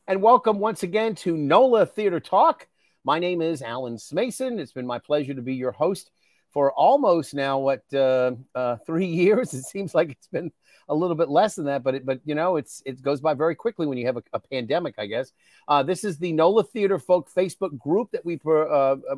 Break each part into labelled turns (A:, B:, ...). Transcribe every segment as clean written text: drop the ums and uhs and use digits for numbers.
A: And welcome once again to NOLA Theater Talk. My name is Alan Smason. It's been my pleasure to be your host for almost now, 3 years. It seems like it's been a little bit less than that, but you know, it goes by very quickly when you have a pandemic, I guess. This is the NOLA Theater Folk Facebook group that we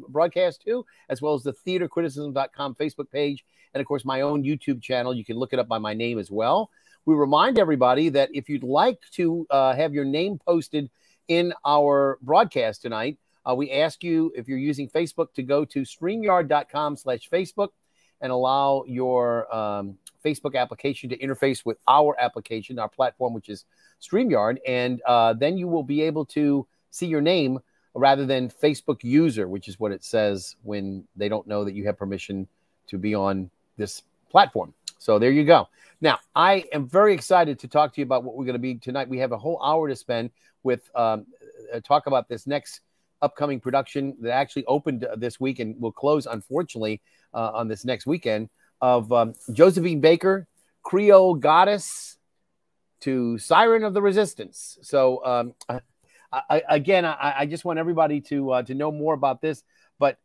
A: broadcast to, as well as the theatercriticism.com Facebook page, and of course my own YouTube channel. You can look it up by my name as well. We remind everybody that if you'd like to have your name posted in our broadcast tonight, we ask you, if you're using Facebook, to go to StreamYard.com/Facebook and allow your Facebook application to interface with our application, our platform, which is StreamYard. And then you will be able to see your name rather than Facebook user, which is what it says when they don't know that you have permission to be on this platform. So there you go. Now, I am very excited to talk to you about what we're going to be tonight. We have a whole hour to spend with talk about this next upcoming production that actually opened this week and will close, unfortunately, on this next weekend, of Josephine Baker, Creole Goddess to Siren of the Resistance. So, I just want everybody to know more about this, but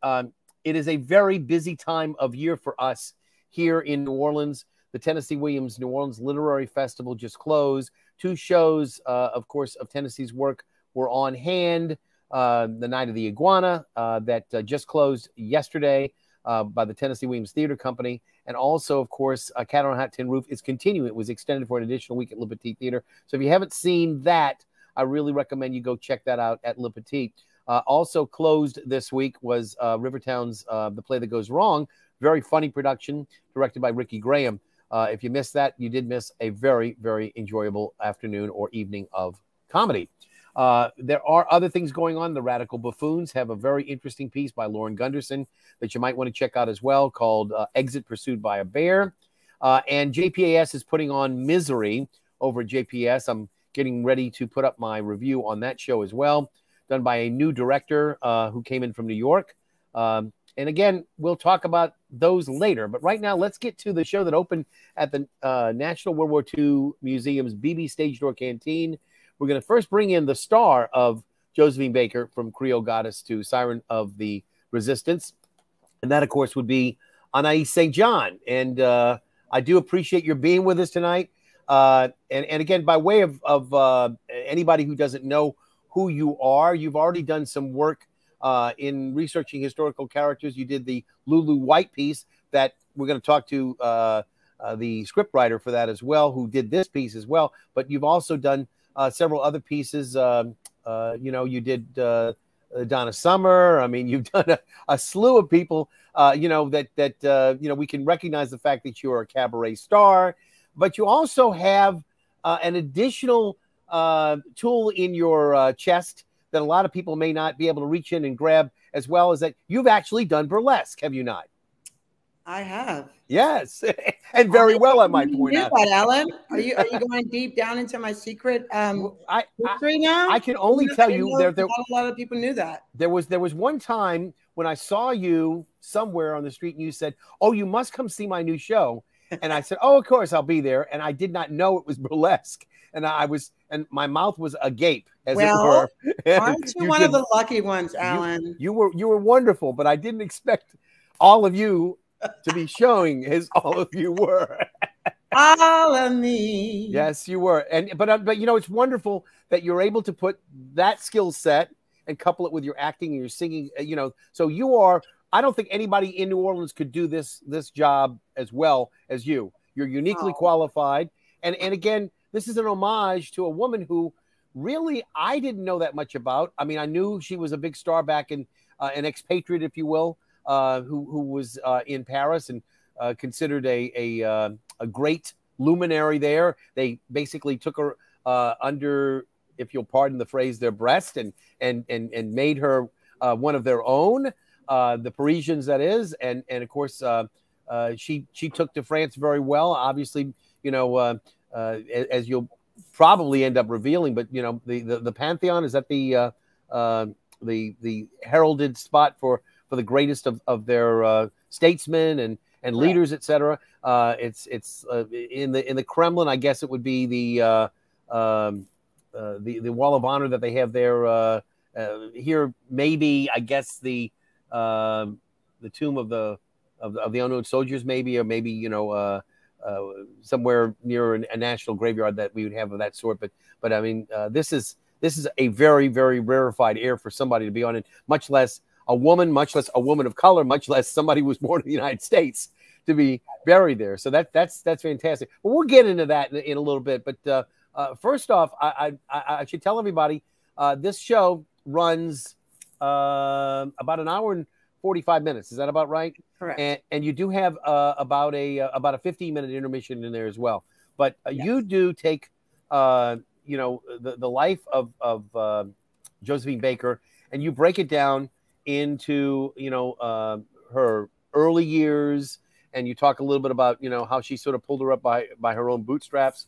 A: it is a very busy time of year for us here in New Orleans. The Tennessee Williams New Orleans Literary Festival just closed. 2 shows, of course, of Tennessee's work were on hand. The Night of the Iguana that just closed yesterday by the Tennessee Williams Theater Company. And also, of course, Cat on a Hot Tin Roof is continuing. It was extended for an additional week at Le Petit Theater. So if you haven't seen that, I really recommend you go check that out at Le Petit. Also closed this week was Rivertown's The Play That Goes Wrong. Very funny production directed by Ricky Graham. If you missed that, you did miss a very, very enjoyable afternoon or evening of comedy. There are other things going on. The Radical Buffoons have a very interesting piece by Lauren Gunderson that you might want to check out as well, called Exit Pursued by a Bear. And JPAS is putting on Misery over at JPS. I'm getting ready to put up my review on that show as well, done by a new director who came in from New York. And again, we'll talk about those later. But right now, let's get to the show that opened at the National World War II Museum's BB Stage Door Canteen. We're going to first bring in the star of Josephine Baker, from Creole Goddess to Siren of the Resistance. And that, of course, would be Anaïs St. And I do appreciate your being with us tonight. And again, by way of anybody who doesn't know who you are, you've already done some work in researching historical characters. You did the Lulu White piece that we're going to talk to the scriptwriter for that as well, who did this piece as well. But you've also done several other pieces. You did Donna Summer. I mean, you've done a slew of people, that we can recognize the fact that you're a cabaret star. But you also have an additional tool in your chest that a lot of people may not be able to reach in and grab, as well as that you've actually done burlesque, have you not?
B: I have.
A: Yes, and very well, I might point out.
B: That, Alan, are you going deep down into my secret history now?
A: I can only tell you
B: not a lot of people knew that.
A: There was one time when I saw you somewhere on the street, and you said, "Oh, you must come see my new show." And I said, "Oh, of course, I'll be there." And I did not know it was burlesque, and my mouth was agape, as it were.
B: Aren't you one of the lucky ones, Alan?
A: You were wonderful, but I didn't expect all of you to be showing as all of you were.
B: All of me.
A: Yes, you were. But you know, it's wonderful that you're able to put that skill set and couple it with your acting and your singing. So you are. I don't think anybody in New Orleans could do this job as well as you. You're uniquely qualified. And again, this is an homage to a woman who really I didn't know that much about. I mean, I knew she was a big star back in an expatriate, if you will, who was in Paris and considered a great luminary there. They basically took her under, if you'll pardon the phrase, their breast and made her one of their own, the Parisians, that is. And of course, she took to France very well. Obviously, as you'll probably end up revealing, but the Pantheon, is that the heralded spot for the greatest of their statesmen and leaders, etc. It's in the Kremlin. I guess it would be the the Wall of Honor that they have there. Here, maybe I guess the tomb of the unknown soldiers, maybe, or maybe somewhere near a national graveyard that we would have of that sort. But I mean, this is a very, very rarefied air for somebody to be on it, much less a woman, much less a woman of color, much less somebody who was born in the United States to be buried there. So that's fantastic. Well, we'll get into that in a little bit. But first off, I should tell everybody this show runs about an hour and 45 minutes. Is that about right?
B: Correct.
A: And you do have about a 15-minute intermission in there as well. But yes, you do take the life of Josephine Baker, and you break it down into her early years, and you talk a little bit about how she sort of pulled her up by her own bootstraps,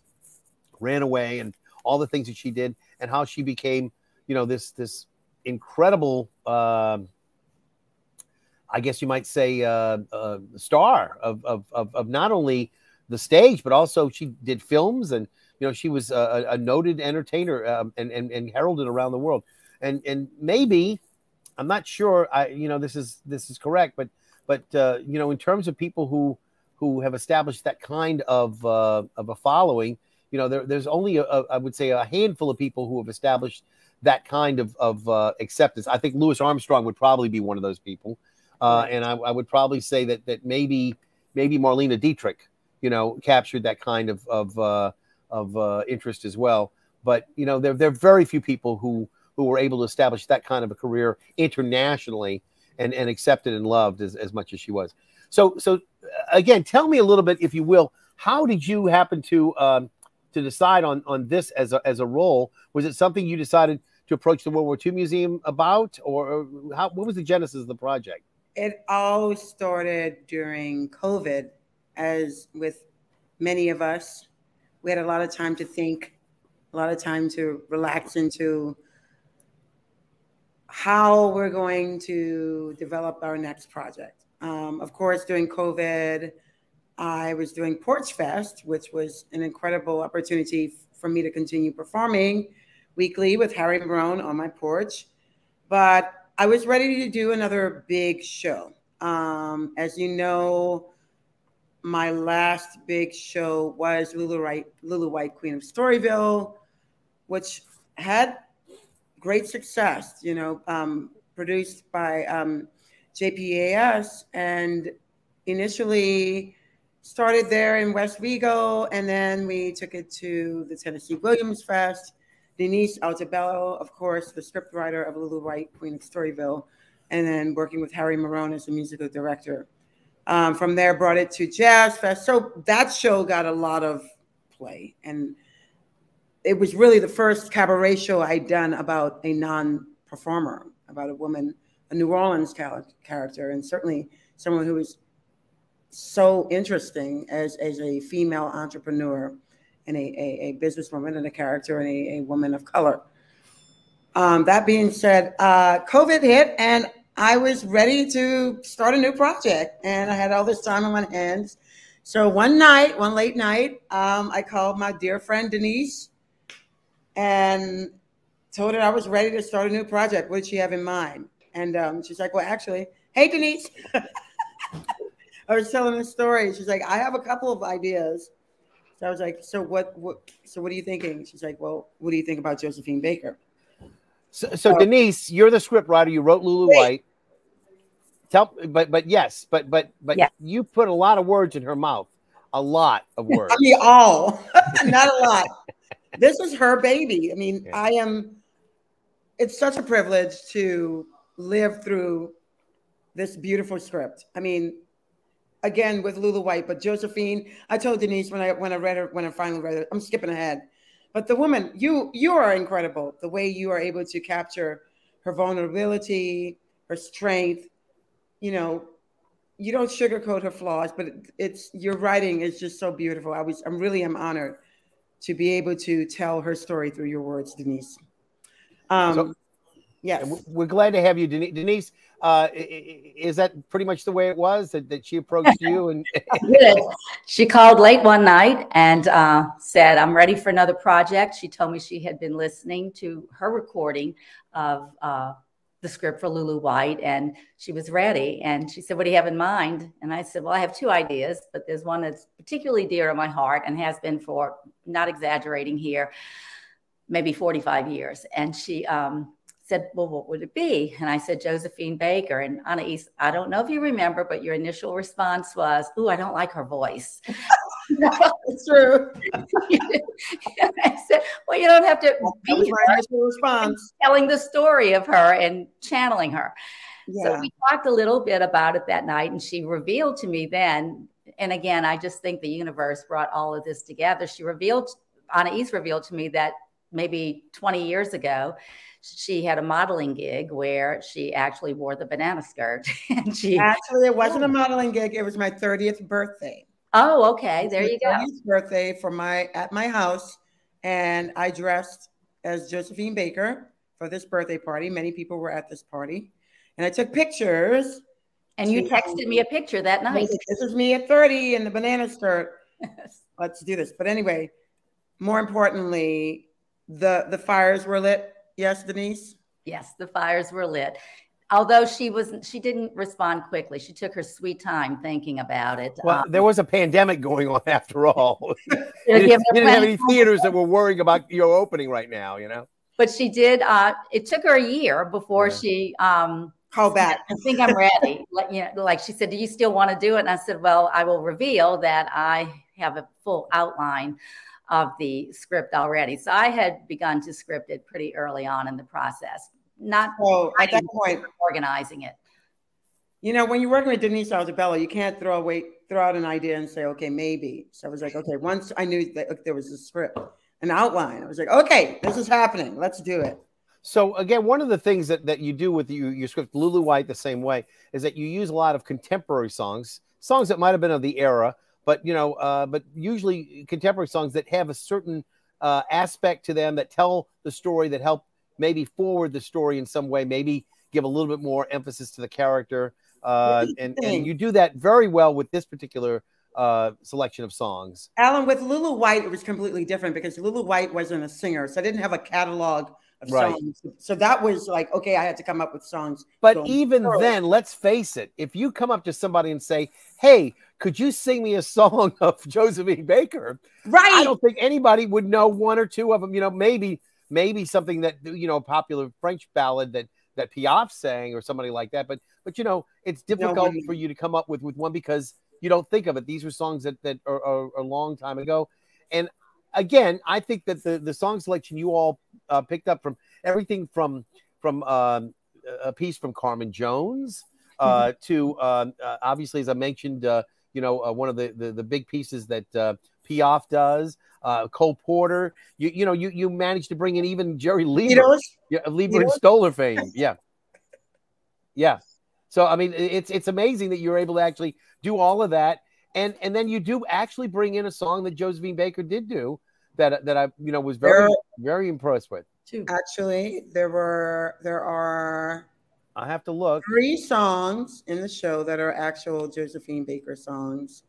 A: ran away, and all the things that she did, and how she became this incredible I guess you might say star of not only the stage, but also she did films, and she was a noted entertainer and heralded around the world. And maybe, I'm not sure, this is correct, but in terms of people who have established that kind of a following, there's only I would say a handful of people who have established that kind of acceptance. I think Louis Armstrong would probably be one of those people. And I would probably say that maybe Marlene Dietrich, captured that kind of interest as well. But there are very few people who were able to establish that kind of a career internationally and accepted and loved as much as she was. So again, tell me a little bit, if you will, how did you happen to decide on this as a role? Was it something you decided to approach the World War II Museum about, or what was the genesis of the project?
B: It all started during COVID. As with many of us, we had a lot of time to think, a lot of time to relax into how we're going to develop our next project. Of course, during COVID, I was doing Porch Fest, which was an incredible opportunity for me to continue performing weekly with Harry Marone on my porch. But I was ready to do another big show. As you know, my last big show was Lulu White, Queen of Storyville, which had great success, produced by JPAS, and initially started there in West Vigo, and then we took it to the Tennessee Williams Fest. Denise Altobello, of course, the scriptwriter of Lulu White, Queen of Storyville, and then working with Harry Marone as the musical director. From there, brought it to Jazz Fest. So that show got a lot of play, and it was really the first cabaret show I'd done about a non-performer, about a woman, a New Orleans character, and certainly someone who was so interesting as a female entrepreneur and a businesswoman and a character and a woman of color. That being said, COVID hit, and I was ready to start a new project, and I had all this time on my hands. So one late night, I called my dear friend Denise and told her I was ready to start a new project. What did she have in mind? And she's like, well, actually, hey, Denise. I was telling her a story. She's like, I have a couple of ideas. So I was like, so what are you thinking? She's like, well, what do you think about Josephine Baker?
A: So Denise, you're the script writer. You wrote Lulu White. But yes, you put a lot of words in her mouth. A lot of words.
B: I mean, all, not a lot. This is her baby. I mean, yeah. It's such a privilege to live through this beautiful script. I mean, again, with Lulu White, but Josephine, I told Denise when I finally read it, I'm skipping ahead. But the woman, you are incredible. The way you are able to capture her vulnerability, her strength. You don't sugarcoat her flaws, but your writing is just so beautiful. I'm honored to be able to tell her story through your words, Denise. Yes.
A: And we're glad to have you, Denise. Is that pretty much the way it was that she approached you? And
C: Good. She called late one night and said, "I'm ready for another project." She told me she had been listening to her recording of the script for Lulu White, and she was ready. And she said, "What do you have in mind?" And I said, "Well, I have two ideas, but there's one that's particularly dear to my heart and has been for, not exaggerating here, maybe 45 years." And she said, "Well, what would it be?" And I said, "Josephine Baker." And Anaïs, I don't know if you remember, but your initial response was, "Ooh, I don't like her voice."
B: It's true.
C: I said, "Well, you don't have to be
B: that was my initial response.
C: Telling the story of her and channeling her."
B: Yeah.
C: So we talked a little bit about it that night, and she revealed to me then, and again, I just think the universe brought all of this together. Anaïs revealed to me that maybe 20 years ago, she had a modeling gig where she actually wore the banana skirt. And
B: actually, it wasn't a modeling gig. It was my 30th birthday.
C: Oh, okay. There you go.
B: 30th birthday at my house. And I dressed as Josephine Baker for this birthday party. Many people were at this party. And I took pictures.
C: And you texted me a picture that night.
B: This is me at 30 in the banana skirt. Let's do this. But anyway, more importantly, the fires were lit. Yes, Denise?
C: Yes, the fires were lit. Although she didn't respond quickly. She took her sweet time thinking about it.
A: Well, there was a pandemic going on after all. you didn't have any theaters that were worrying about your opening right now, you know?
C: But she did. It took her a year before she
B: called back.
C: I think I'm ready. Like she said, "Do you still want to do it?" And I said, "Well, I will reveal that I have a full outline of the script already." So I had begun to script it pretty early on in the process. Not
B: at that point
C: organizing it.
B: You know, when you're working with Denise Altobello, you can't throw out an idea and say, "Okay, maybe." So I was like, okay, once I knew that there was a script, an outline, I was like, okay, this is happening. Let's do it.
A: So again, one of the things that you do with your script, Lulu White, the same way, is that you use a lot of contemporary songs that might have been of the era, but but usually contemporary songs that have a certain aspect to them that tell the story, that help maybe forward the story in some way, maybe give a little bit more emphasis to the character. And you do that very well with this particular selection of songs.
B: Alan, with Lulu White, it was completely different because Lulu White wasn't a singer, so I didn't have a catalog of songs. So that was like, okay, I had to come up with songs.
A: But even then, let's face it, if you come up to somebody and say, "Hey, could you sing me a song of Josephine Baker?"
B: Right.
A: I don't think anybody would know one or two of them. Maybe something that, a popular French ballad that Piaf sang or somebody like that. But it's difficult for you to come up with one because you don't think of it. These were songs that are a long time ago. And again, I think that the song selection you all picked up from everything from a piece from Carmen Jones to obviously, as I mentioned, one of the big pieces that Piaf does. Cole Porter, you managed to bring in even Jerry Lieber, Lieber and Stoller fame. Yeah. So I mean, it's amazing that you're able to actually do all of that, and then you do actually bring in a song that Josephine Baker did do that I was very impressed with.
B: Actually, there are.
A: I have to look.
B: 3 songs in the show that are actual Josephine Baker songs.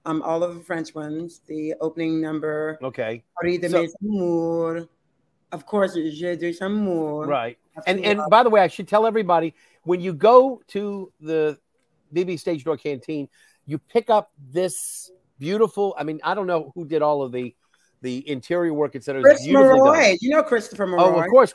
B: All of the French ones, the opening number.
A: Okay.
B: Paris de mes amours. Of course, J'ai des amours.
A: Right. And by the way, I should tell everybody, when you go to the BB Stage Door Canteen, you pick up this beautiful, I mean, I don't know who did all of the interior work, etc.
B: Chris Maroy. You know Christopher Maroy.
A: Oh, of course.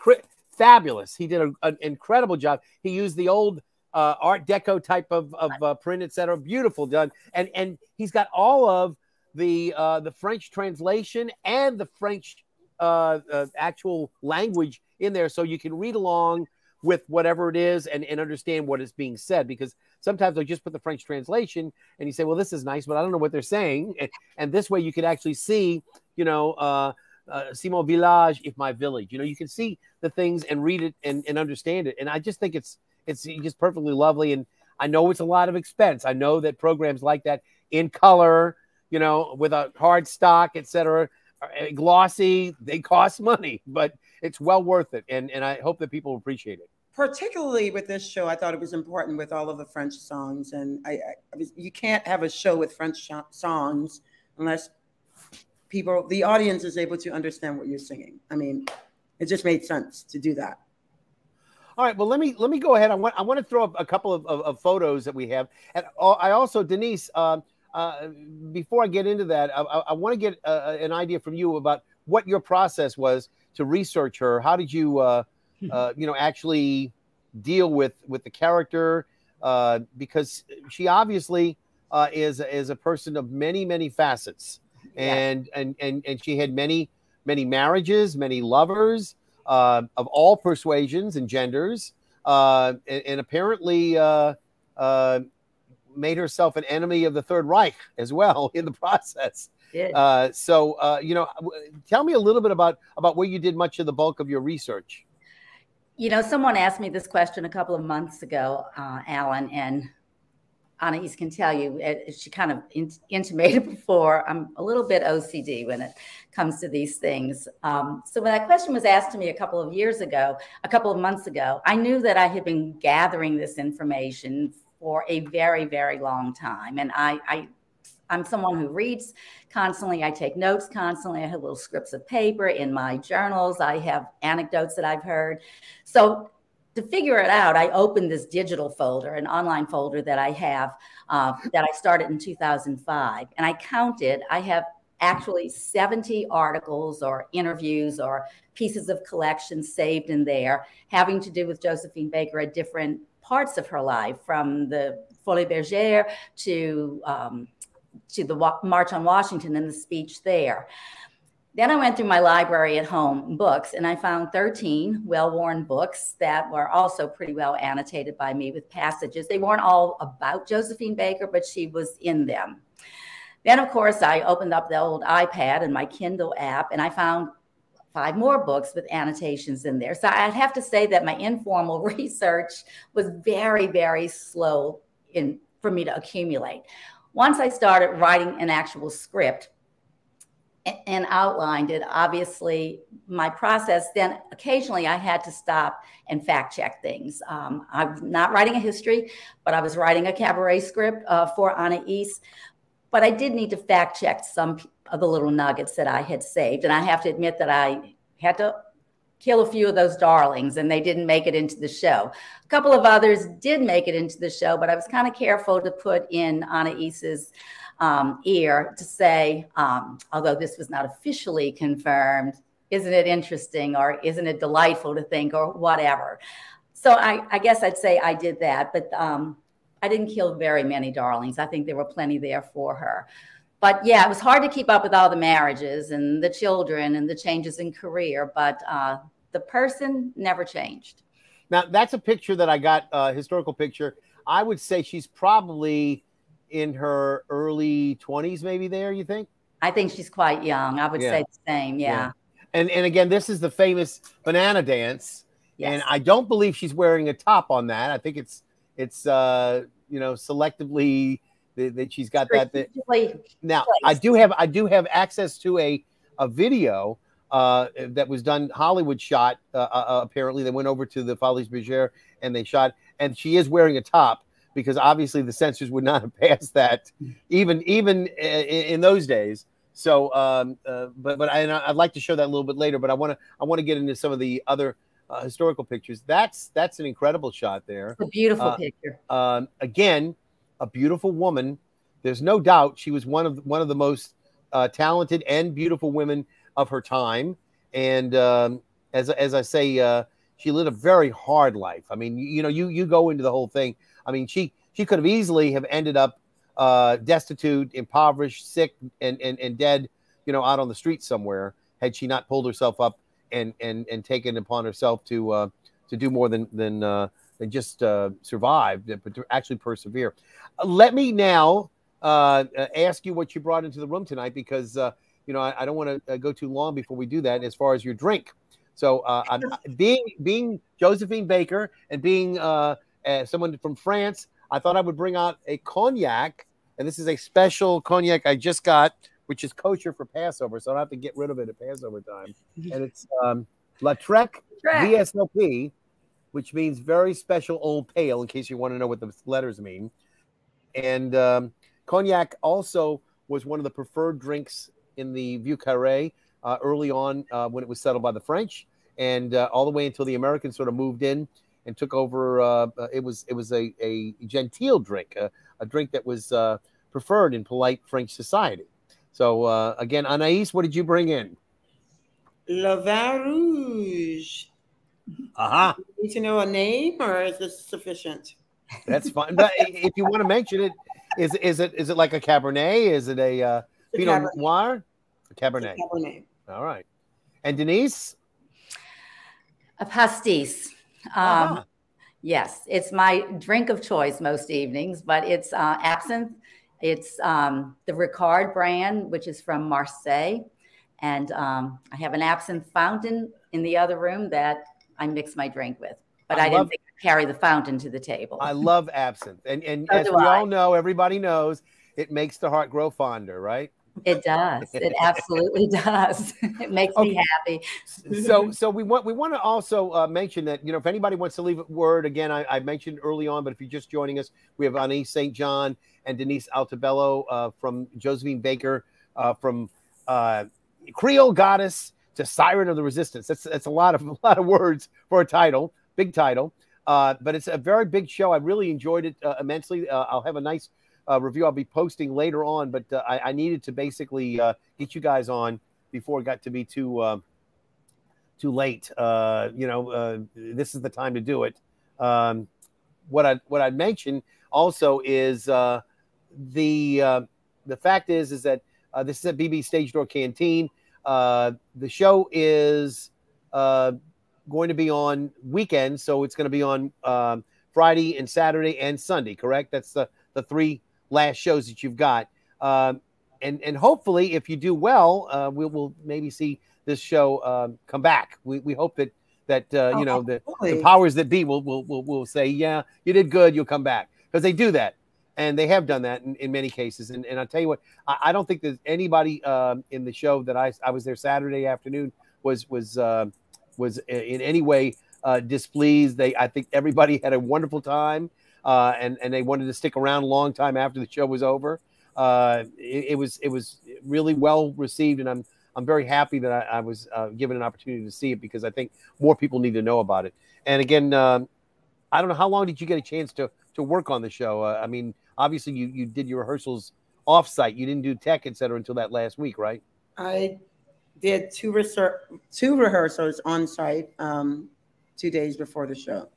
A: Fabulous. He did an incredible job. He used the old Art Deco type of print, etc. Beautiful done. And he's got all of the French translation and the French actual language in there, so you can read along with whatever it is and understand what is being said, because sometimes they'll just put the French translation and you say, well, this is nice, but I don't know what they're saying. And this way you can actually see, si mon village, if my village, you can see the things and read it and understand it. And I just think it's just perfectly lovely. And I know it's a lot of expense. I know that programs like that in color, with a hard stock, etc., glossy, they cost money, but it's well worth it. And I hope that people appreciate it.
B: particularly with this show, I thought it was important with all of the French songs. And you can't have a show with French songs unless the audience is able to understand what you're singing. I mean, it just made sense to do that.
A: All right. Well, let me go ahead. I want to throw up a couple of photos that we have. And I also, Denise, before I get into that, I want to get an idea from you about what your process was to research her. How did you, actually deal with the character? Because she obviously is a person of many facets, and she had many marriages, many lovers of all persuasions and genders, and apparently made herself an enemy of the Third Reich as well in the process. So, tell me a little bit about where you did much of the bulk of your research.
C: Someone asked me this question a couple of months ago, Alan, and Anaïs can tell you, she kind of intimated before, I'm a little bit OCD when it comes to these things. So when that question was asked to me a couple of months ago, I knew that I had been gathering this information for a very, very long time. And I'm someone who reads constantly. I take notes constantly. I have little scripts of paper in my journals. I have anecdotes that I've heard. So to figure it out, I opened this digital folder, an online folder that I have that I started in 2005. And I counted, I have actually 70 articles or interviews or pieces of collection saved in there having to do with Josephine Baker at different parts of her life, from the Folie Bergère to the March on Washington and the speech there. Then I went through my library at home books, and I found 13 well-worn books that were also pretty well annotated by me with passages. They weren't all about Josephine Baker, but she was in them. Then, of course, I opened up the old iPad and my Kindle app, and I found 5 more books with annotations in there. So I'd have to say that my informal research was very, very slow for me to accumulate. Once I started writing an actual script and outlined it, obviously my process, then occasionally I had to stop and fact check things. I'm not writing a history, but I was writing a cabaret script for Anaïs. But I did need to fact check some of the little nuggets that I had saved. And I have to admit that I had to kill a few of those darlings, and they didn't make it into the show. A couple of others did make it into the show, but I was kind of careful to put in Anaïs's ear to say, although this was not officially confirmed, isn't it interesting, or isn't it delightful to think, or whatever. So I guess I'd say I did that, but I didn't kill very many darlings. I think there were plenty there for her. But yeah, it was hard to keep up with all the marriages and the children and the changes in career, but the person never changed.
A: Now, that's a picture that I got, a historical picture. I would say she's probably in her early 20s, maybe there, you think?
C: I think she's quite young. I would say the same, yeah.
A: And again, this is the famous banana dance. Yes. And I don't believe she's wearing a top on that. I think it's selectively that she's got that. Now, I do have access to a video that was done, Hollywood shot. Apparently, they went over to the Folies Bergère and they shot, and she is wearing a top because obviously the censors would not have passed that even in those days. So, but I'd like to show that a little bit later. But I want to get into some of the other historical pictures. That's an incredible shot there.
C: It's a beautiful picture.
A: Again, a beautiful woman. There's no doubt she was one of the most talented and beautiful women of her time. And as I say, she lived a very hard life. I mean, you go into the whole thing. I mean, she could have easily have ended up destitute, impoverished, sick, and dead, out on the street somewhere, had she not pulled herself up and taken upon herself to do more than just survive, but to actually persevere. Let me now ask you what you brought into the room tonight, because I don't want to go too long before we do that. As far as your drink, so being Josephine Baker and being someone from France, I thought I would bring out a cognac, and this is a special cognac I just got, which is kosher for Passover, so I don't have to get rid of it at Passover time. And it's La Trek VSOP. which means very special old pale, in case you want to know what the letters mean. And cognac also was one of the preferred drinks in the Vieux Carré early on when it was settled by the French, and all the way until the Americans sort of moved in and took over. It was a genteel drink, a drink that was preferred in polite French society. So again, Anaïs, what did you bring in?
B: Le Vin Rouge.
A: Uh-huh.
B: Need to know a name, or is this sufficient?
A: That's fine. But if you want to mention it, is it like a Cabernet? Is it a Pinot Noir? A Cabernet.
B: It's a Cabernet.
A: All right. And Denise?
C: A pastis. Yes, it's my drink of choice most evenings, but it's absinthe. It's the Ricard brand, which is from Marseille. And I have an absinthe fountain in the other room that I mix my drink with. But I didn't think I'd carry the fountain to the table.
A: I love absinthe. And
C: So
A: as we all know, everybody knows, it makes the heart grow fonder, right?
C: It does. It absolutely does. It makes me happy.
A: So we want to also mention that, you know, if anybody wants to leave a word, again, I mentioned early on, but if you're just joining us, we have Anaïs St. John and Denise Altobello from Josephine Baker, from Creole Goddess to Siren of the Resistance. That's a lot of words for a title, big title. But it's a very big show. I really enjoyed it immensely. I'll have a nice review I'll be posting later on, but I needed to basically get you guys on before it got to be too late. You know, this is the time to do it. What I'd mention also is the fact is that this is at BB Stage Door Canteen. The show is going to be on weekends, so it's going to be on Friday and Saturday and Sunday, correct? That's the three last shows that you've got. And hopefully, if you do well, we'll maybe see this show come back. We hope that you know, the powers that be will say, yeah, you did good, you'll come back, because they do that. And they have done that in many cases. And I'll tell you what, I don't think there's anybody in the show that I was there Saturday afternoon was in any way displeased. I think everybody had a wonderful time, and they wanted to stick around a long time after the show was over. It was really well received, and I'm very happy that I was given an opportunity to see it, because I think more people need to know about it. And again, I don't know, how long did you get a chance to work on the show? I mean, obviously you did your rehearsals off-site. You didn't do tech, et cetera, until that last week, right? I
B: did two rehearsals on site 2 days before the show.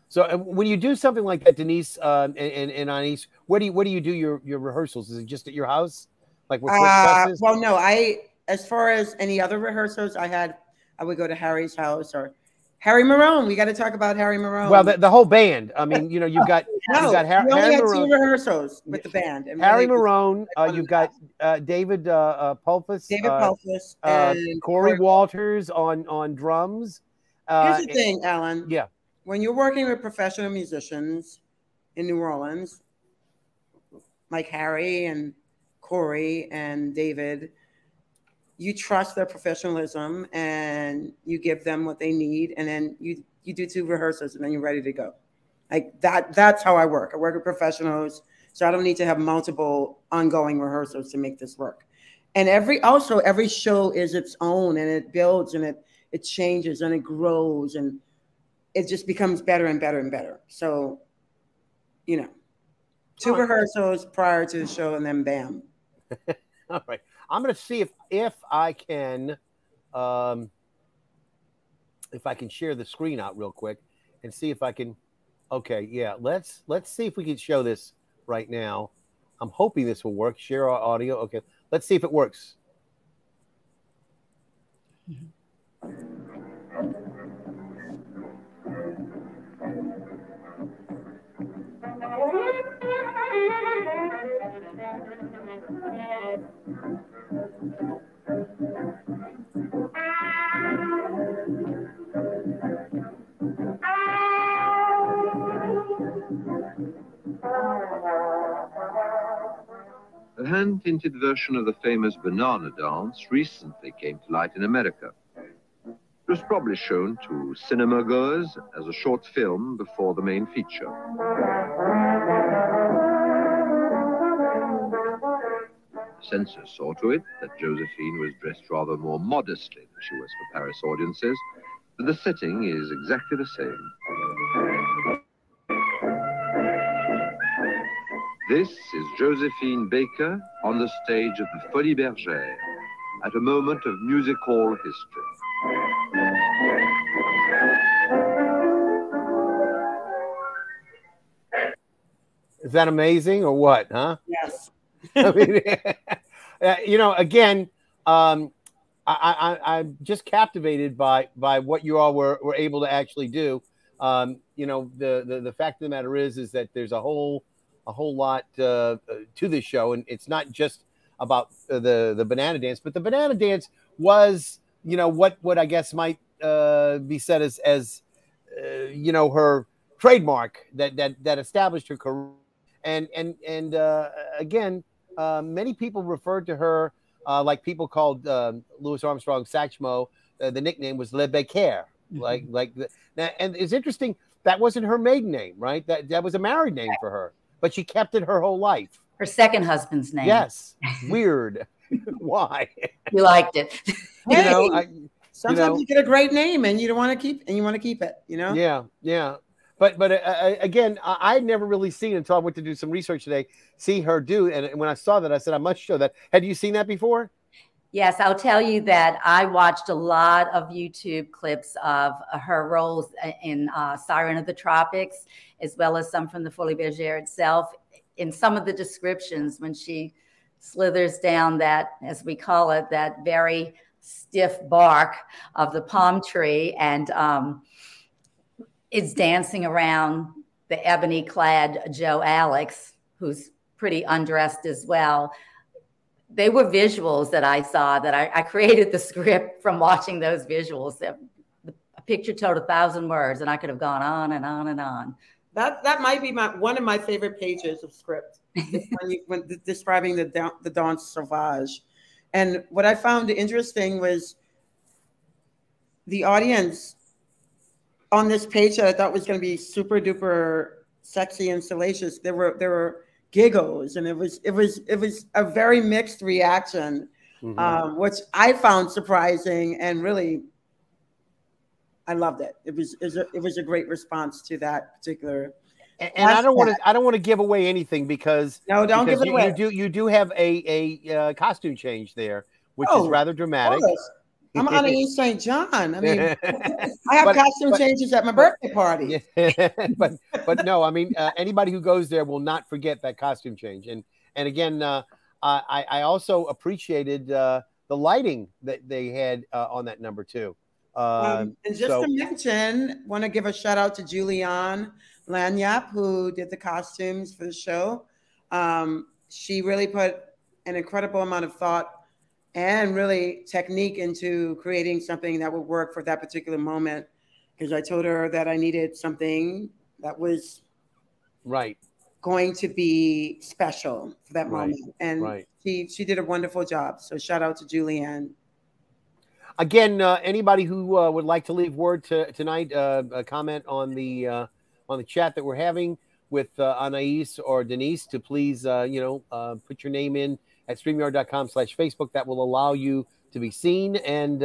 A: So when you do something like that, Denise and Anaïs, where do you do your rehearsals? Is it just at your house, like with classes?
B: Well, no. As far as any other rehearsals I would go to Harry's house, or Harry Marone. We got to talk about Harry Marone.
A: Well, the whole band. I mean, you know, you've got Harry
B: Marone. 2 rehearsals with the band. And
A: Harry Marone. You've got David Pulfus.
B: David Pulfus. And
A: Corey Walters on drums.
B: Here's the thing, Alan.
A: Yeah.
B: When you're working with professional musicians in New Orleans, like Harry and Corey and David, you trust their professionalism and you give them what they need, and then you do 2 rehearsals and then you're ready to go. Like that's how I work. I work with professionals, so I don't need to have multiple ongoing rehearsals to make this work. And every show is its own, and it builds and it changes and it grows, and it just becomes better and better and better. So, you know, 2 rehearsals prior to the show, and then bam.
A: All right. I'm going to see if I can share the screen out real quick and see if I can. Okay, yeah. Let's see if we can show this right now. I'm hoping this will work. Share our audio. Okay. Let's see if it works.
D: A hand-tinted version of the famous banana dance recently came to light in America. It was probably shown to cinema goers as a short film before the main feature. The censors saw to it that Josephine was dressed rather more modestly than she was for Paris audiences, but the setting is exactly the same. This is Josephine Baker on the stage of the Folies Bergère at a moment of music hall history.
A: Is that amazing or what, huh?
B: Yes.
A: I mean, you know, again, I'm just captivated by what you all were able to actually do. You know, the fact of the matter is that there's a whole lot to this show, and it's not just about the banana dance, but the banana dance was, you know, what I guess might be said as you know, her trademark that established her career. And again, many people referred to her like people called Louis Armstrong Satchmo. The nickname was Le Becaire. And it's interesting, that wasn't her maiden name, right? That was a married name for her, but she kept it her whole life.
C: Her second husband's name.
A: Yes, weird. Why?
C: You liked it.
B: Hey,
A: You know,
B: sometimes you get a great name and you don't want to keep, and you want to keep it. You know.
A: Yeah. But again, I'd never really seen, until I went to do some research today, see her do. And when I saw that, I said, I must show that. Had you seen that before?
C: Yes, I'll tell you that I watched a lot of YouTube clips of her roles in Siren of the Tropics, as well as some from the Folies Bergère itself. In some of the descriptions, when she slithers down that, as we call it, that very stiff bark of the palm tree, and is dancing around the ebony-clad Joe Alex, who's pretty undressed as well. They were visuals that I saw, that I created the script from watching those visuals. A picture told 1,000 words, and I could have gone on and on and on.
B: That might be one of my favorite pages of script, when describing the danse sauvage. And what I found interesting was the audience on this page that I thought was going to be super duper sexy and salacious. There were giggles, and it was a very mixed reaction, which I found surprising, and really I loved it. It was a great response to that particular.
A: And I don't want to give away anything, because
B: don't give it away.
A: You do have a costume change there, which is rather dramatic.
B: I'm Anaïs St. John. I mean, I have costume changes at my birthday party.
A: but no, I mean, anybody who goes there will not forget that costume change. And again, I also appreciated the lighting that they had on that number too.
B: And just to mention, want to give a shout out to Julianne Lanyap, who did the costumes for the show. She really put an incredible amount of thought and really technique into creating something that would work for that particular moment, because I told her that I needed something that was going to be special for that moment. And she did a wonderful job. So shout out to Julianne.
A: Again, anybody who would like to leave word tonight, a comment on the chat that we're having with Anaïs or Denise, to please put your name in at StreamYard.com/Facebook. That will allow you to be seen, and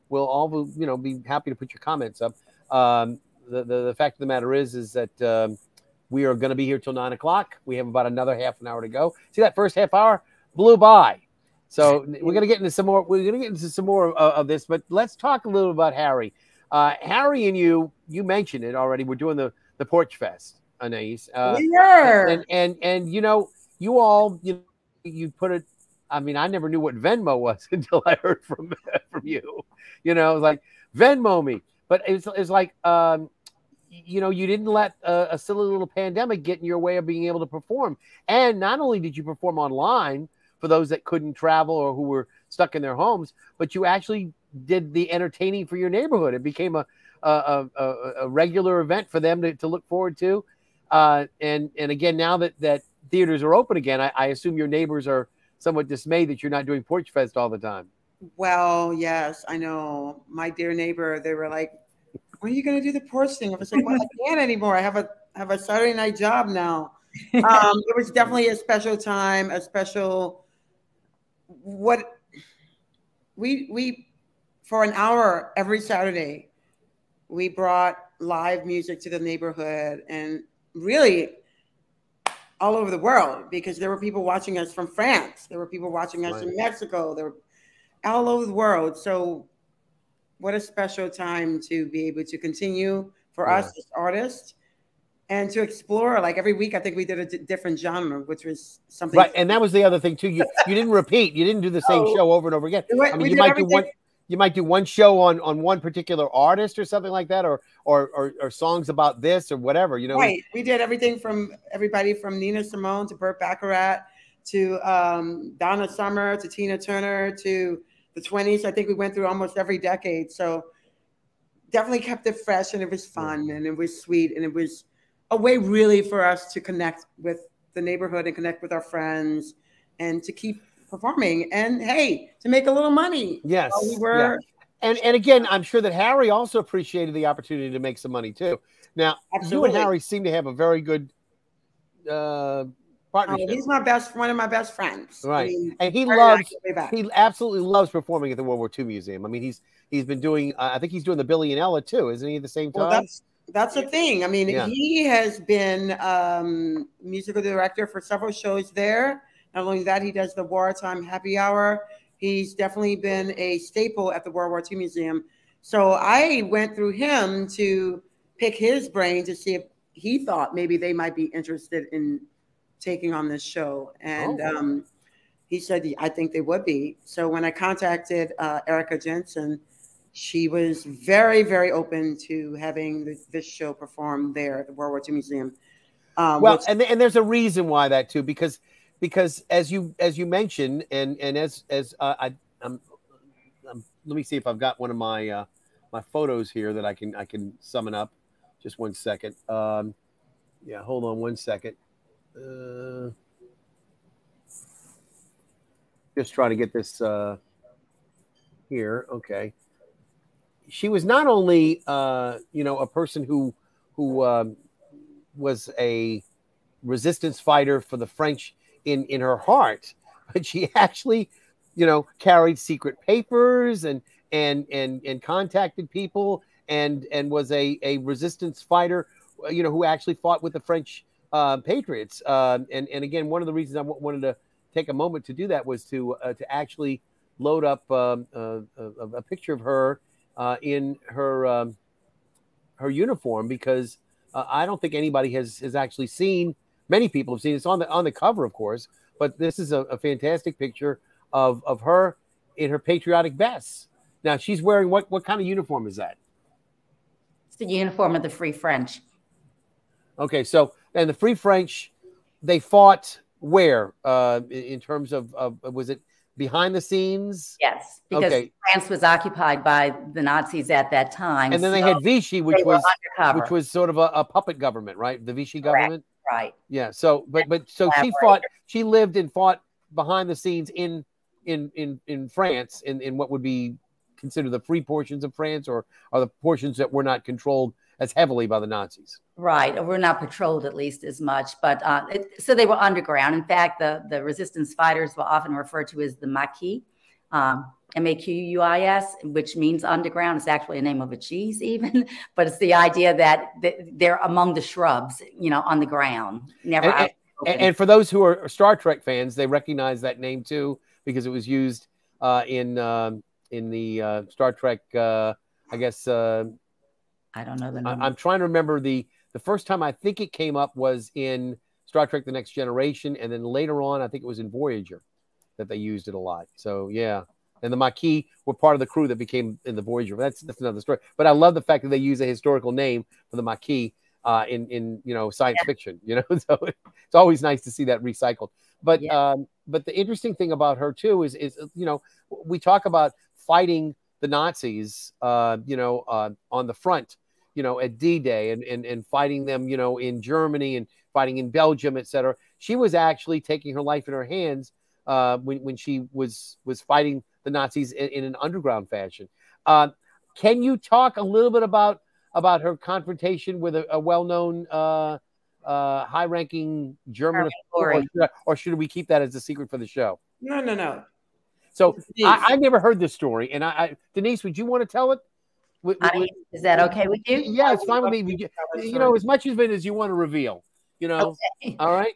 A: we'll all be happy to put your comments up. The fact of the matter is that we are going to be here till 9 o'clock. We have about another half an hour to go. See, that first half hour blew by. So we're going to get into some more. We're going to get into some more of this, but let's talk a little about Harry. Harry and you mentioned it already. We're doing the Porch Fest, Anaïs.
B: We were.
A: And you all you put it. I mean, I never knew what Venmo was until I heard from you. It was like, Venmo me. But it's like, you didn't let a silly little pandemic get in your way of being able to perform. And not only did you perform online for those that couldn't travel or who were stuck in their homes, but you actually did the entertaining for your neighborhood. It became a regular event for them to look forward to. And again, now that theaters are open again, I assume your neighbors are somewhat dismayed that you're not doing Porch Fest all the time.
B: Well, yes, I know. My dear neighbor, they were like, when are you going to do the porch thing? I was like, well, I can't anymore. I have a Saturday night job now. It was definitely a special time, a special, what we for an hour every Saturday, we brought live music to the neighborhood, and really all over the world, because there were people watching us from France. There were people watching us in Mexico. There were all over the world. So what a special time to be able to continue for us as artists and to explore. Like every week, I think we did a different genre, which was something.
A: Right. And that was the other thing too. You didn't repeat. You didn't do the same show over and over again. I mean, you might do one show on one particular artist or something like that, or songs about this or whatever, you know.
B: Right. We did everything from everybody from Nina Simone to Burt Bacharach to Donna Summer to Tina Turner to the 20s. I think we went through almost every decade. So definitely kept it fresh, and it was fun and it was sweet, and it was a way really for us to connect with the neighborhood and connect with our friends and to keep performing and, hey, to make a little money.
A: Yes.
B: We were.
A: Yeah. And again, I'm sure that Harry also appreciated the opportunity to make some money too. Now, you and Harry seem to have a very good partnership.
B: He's one of my best friends.
A: Right.
B: I mean,
A: and he absolutely loves performing at the World War II Museum. I mean, he's been doing, I think he's doing the Billy and Ella too, isn't he, at the same time?
B: Well, that's the thing. I mean, he has been musical director for several shows there. Not only that, he does the Wartime Happy Hour. He's definitely been a staple at the World War II Museum. So I went through him to pick his brain to see if he thought maybe they might be interested in taking on this show. And he said, I think they would be. So when I contacted Erica Jensen, she was very, very open to having this show performed there at the World War II Museum.
A: And there's a reason why that too, because as you mentioned, and as let me see if I've got one of my my photos here that I can summon up. Just one second. Yeah, hold on one second. Just trying to get this here. Okay. She was not only a person who was a resistance fighter for the French in her heart, but she actually, carried secret papers and contacted people and was a resistance fighter, who actually fought with the French patriots. And again, one of the reasons I wanted to take a moment to do that was to actually load up a picture of her in her uniform, because I don't think anybody has actually seen. Many people have seen it. It's on the cover, of course, but this is a fantastic picture of her in her patriotic best. Now she's wearing what kind of uniform is that?
C: It's the uniform of the Free French. Okay,
A: so and the Free French, they fought where in terms of was it behind the scenes?
C: Yes, because France was occupied by the Nazis at that time.
A: And then they had Vichy, which was sort of a puppet government, right? The Vichy government.
C: Right.
A: Yeah. So, but so she lived and fought behind the scenes in France, in what would be considered the free portions of France, or the portions that were not controlled as heavily by the Nazis.
C: Right. Or were not patrolled at least as much, but so they were underground. In fact, the resistance fighters were often referred to as the Maquis, Maquis, which means underground. It's actually a name of a cheese even, but it's the idea that they're among the shrubs, on the ground, never
A: and for those who are Star Trek fans, they recognize that name too, because it was used in the Star Trek, I guess.
C: I don't know the name.
A: I'm trying to remember the first time I think it came up was in Star Trek: The Next Generation, and then later on I think it was in Voyager that they used it a lot. So yeah, and the Maquis were part of the crew that became in the Voyager. That's another story. But I love the fact that they use a historical name for the Maquis in science fiction. So it's always nice to see that recycled. But but the interesting thing about her too is we talk about fighting the Nazis on the front, at D-Day and fighting them, in Germany and fighting in Belgium, etc. She was actually taking her life in her hands when she was fighting the Nazis in an underground fashion. Can you talk a little bit about her confrontation with a well-known high-ranking German official, or should we keep that as a secret for the show?
B: No.
A: So I never heard this story, and Denise, would you want to tell it?
C: Is that okay with you?
A: Yeah, it's fine with me. You know, as much of it as you want to reveal. You know, okay. All right.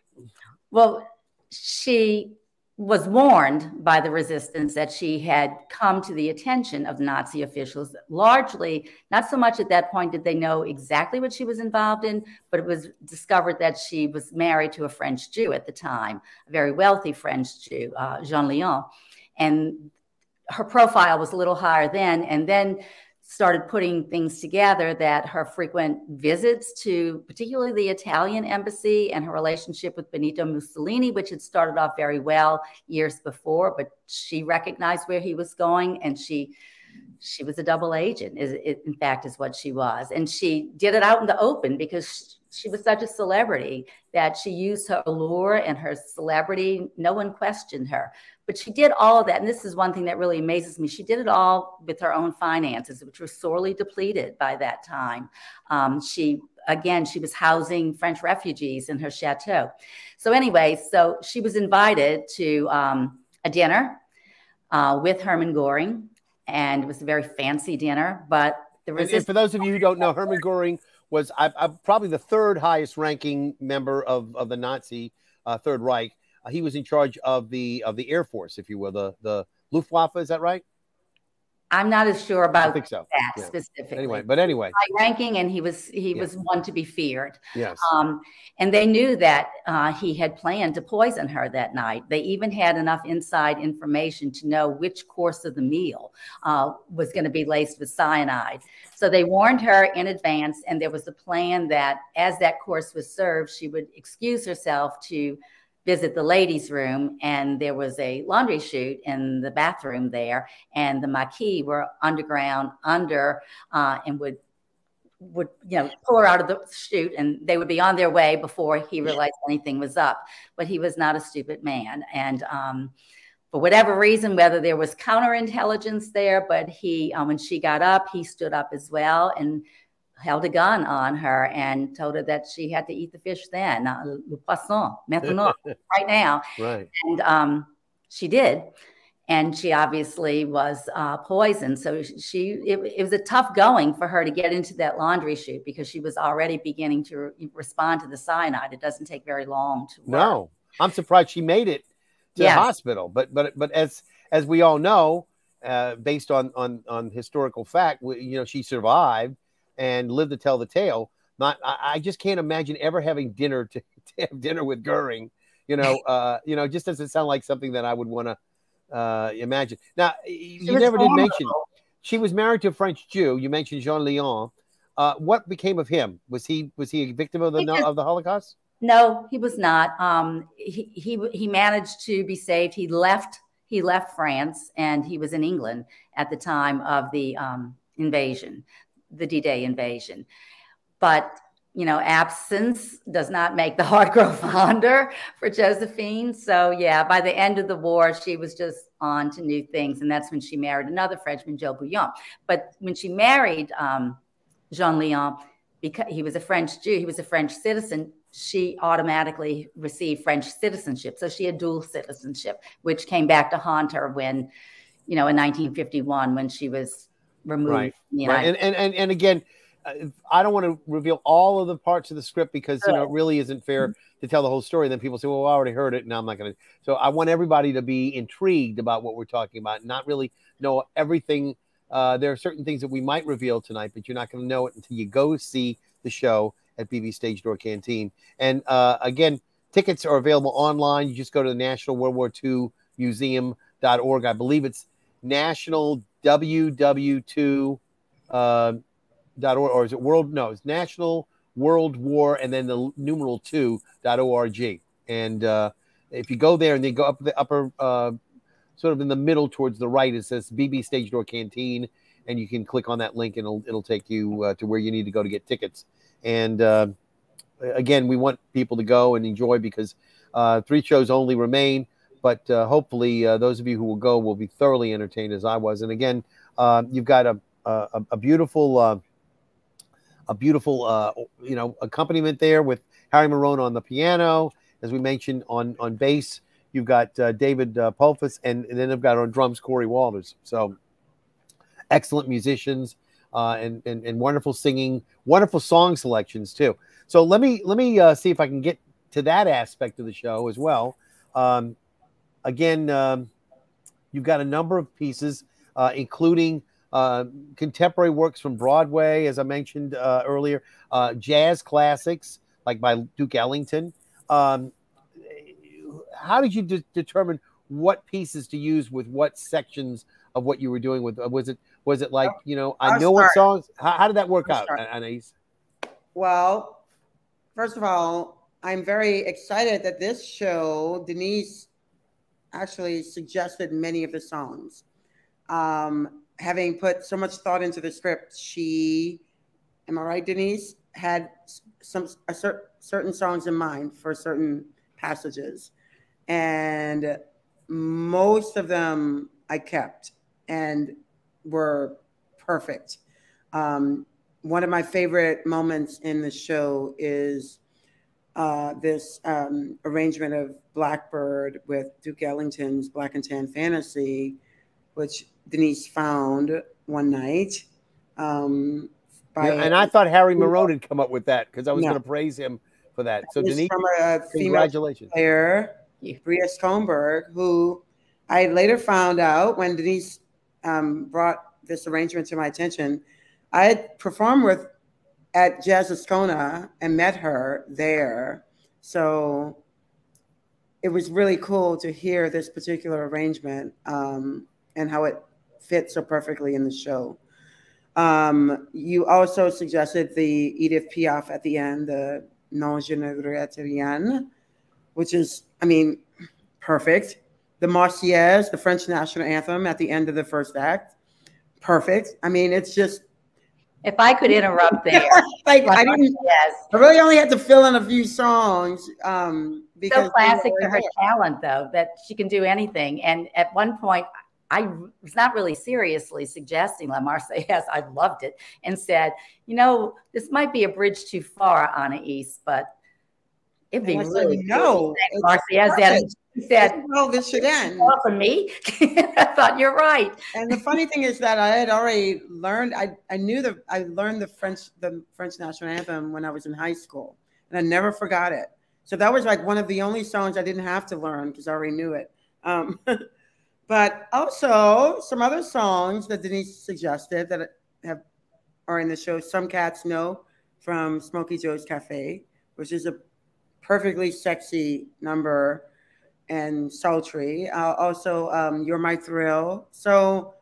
C: Well, she was warned by the resistance that she had come to the attention of Nazi officials. Largely, not so much at that point did they know exactly what she was involved in, but it was discovered that she was married to a French Jew at the time, a very wealthy French Jew, Jean Léon. And her profile was a little higher then, and then started putting things together that her frequent visits to particularly the Italian embassy and her relationship with Benito Mussolini, which had started off very well years before, but she recognized where he was going, and she was a double agent, in fact, is what she was. And she did it out in the open because she was such a celebrity that she used her allure and her celebrity. No one questioned her. But she did all of that. And this is one thing that really amazes me. She did it all with her own finances, which were sorely depleted by that time. She was housing French refugees in her chateau. So anyway, so she was invited to a dinner with Hermann Göring. And it was a very fancy dinner. But
A: and for those of you who don't know, Hermann Göring was probably the third highest ranking member of the Nazi Third Reich. He was in charge of the Air Force, if you will, the Luftwaffe. Is that right?
C: I'm not as sure about
A: that
C: specifically.
A: Anyway,
C: high ranking, and he was one to be feared.
A: Yes.
C: And they knew that he had planned to poison her that night. They even had enough inside information to know which course of the meal was going to be laced with cyanide. So they warned her in advance, and there was a plan that as that course was served, she would excuse herself to visit the ladies' room, and there was a laundry chute in the bathroom there, and the Maquis were underground and would pull her out of the chute, and they would be on their way before he realized anything was up. But he was not a stupid man, and for whatever reason, whether there was counterintelligence there, but he, when she got up, he stood up as well and held a gun on her and told her that she had to eat the fish then, le poisson, maintenant, right now.
A: Right.
C: And she did. And she obviously was poisoned. So it was a tough going for her to get into that laundry chute because she was already beginning to respond to the cyanide. It doesn't take very long to work.
A: No, I'm surprised she made it to the hospital. But as we all know, based on historical fact, she survived and lived to tell the tale. I just can't imagine ever having dinner to have dinner with Göring. It just doesn't sound like something that I would want to imagine. Now, you never did mention she was married to a French Jew. You mentioned Jean Léon. What became of him? Was he a victim of the Holocaust?
C: No, he was not. He managed to be saved. He left France, and he was in England at the time of the invasion. The D-Day invasion. But, absence does not make the heart grow fonder for Josephine. So, yeah, by the end of the war, she was just on to new things. And that's when she married another Frenchman, Joe Bouillon. But when she married Jean Léon, because he was a French Jew, he was a French citizen, she automatically received French citizenship. So she had dual citizenship, which came back to haunt her when, in 1951, when she was removed.
A: Right. And again, I don't want to reveal all of the parts of the script because it really isn't fair to tell the whole story. And then people say, "Well, I already heard it, and I'm not going to." So I want everybody to be intrigued about what we're talking about, and not really know everything. There are certain things that we might reveal tonight, but you're not going to know it until you go see the show at BB Stage Door Canteen. And again, tickets are available online. You just go to the National World War II Museum.org. I believe it's National WW2 .org, or is it World? No, it's National World War and then the numeral 2.org. And if you go there and they go up the upper, sort of in the middle towards the right, it says BB Stage Door Canteen, and you can click on that link and it'll take you to where you need to go to get tickets. And again, we want people to go and enjoy because 3 shows only remain. but hopefully those of you who will go will be thoroughly entertained as I was. And again, you've got a beautiful accompaniment there with Harry Marone on the piano, as we mentioned on bass. You've got David Pulfus, and then I've got on drums Corey Walters. So excellent musicians and wonderful singing, wonderful song selections too. So let me see if I can get to that aspect of the show as well. Again, you've got a number of pieces, including contemporary works from Broadway, as I mentioned earlier, jazz classics like by Duke Ellington. How did you determine what pieces to use with what sections of what you were doing with? Was it like, I know what songs? How did that work out, Anaïs?
B: Well, first of all, I'm very excited that this show, Denise actually suggested many of the songs. Having put so much thought into the script, she, am I right, Denise, had certain songs in mind for certain passages. And most of them I kept and were perfect. One of my favorite moments in the show is this arrangement of Blackbird with Duke Ellington's Black and Tan Fantasy, which Denise found one night. And
A: I thought Harry Marone had come up with that because I was going to praise him for that. So Denise,
B: from a
A: congratulations.
B: Female player, Bria Stomberg, who I later found out when Denise brought this arrangement to my attention. I had performed at Jazz Ascona and met her there. So it was really cool to hear this particular arrangement and how it fits so perfectly in the show. You also suggested the Edith Piaf at the end, the Non je ne regrette rien, which is, perfect. The Marseillaise, the French national anthem at the end of the first act, perfect. It's just.
C: If I could interrupt there.
B: I really only had to fill in a few songs. Because
C: so classic to her talent, though, that she can do anything. And at one point, I was not really seriously suggesting La Marseillaise. I loved it and said, this might be a bridge too far, Anaïs, but it'd be really
B: no.
C: Marseillaise. And she said,
B: "No, this should end."
C: For me, I thought you're right.
B: And the funny thing is that I had already learned. I learned the French national anthem when I was in high school, and I never forgot it. So that was like one of the only songs I didn't have to learn because I already knew it. But also some other songs that Denise suggested that are in the show. Some Cats Know from Smokey Joe's Cafe, which is a perfectly sexy number and sultry. Also, You're My Thrill. So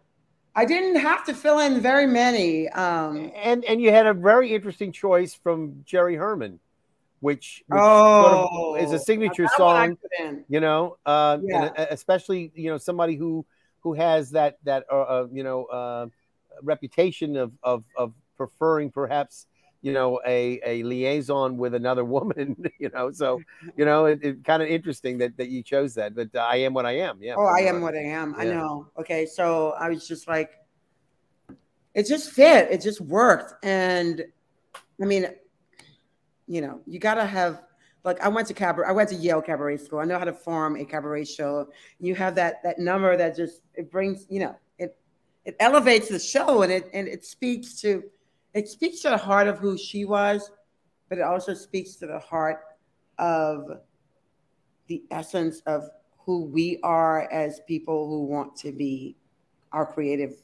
B: I didn't have to fill in very many.
A: And you had a very interesting choice from Jerry Herman, which sort of is a signature song, and especially, somebody who has that reputation of preferring perhaps, a liaison with another woman, so, it's kind of interesting that you chose that, but I Am What I Am. Yeah.
B: Oh, I Am What I Am. Yeah. I know. Okay. So I was just like, it just fit. It just worked. And you got to have, like, I went to Yale Cabaret School. I know how to form a cabaret show. You have that number that just, it brings, it elevates the show, and it speaks to the heart of who she was, but it also speaks to the heart of the essence of who we are as people who want to be our creative,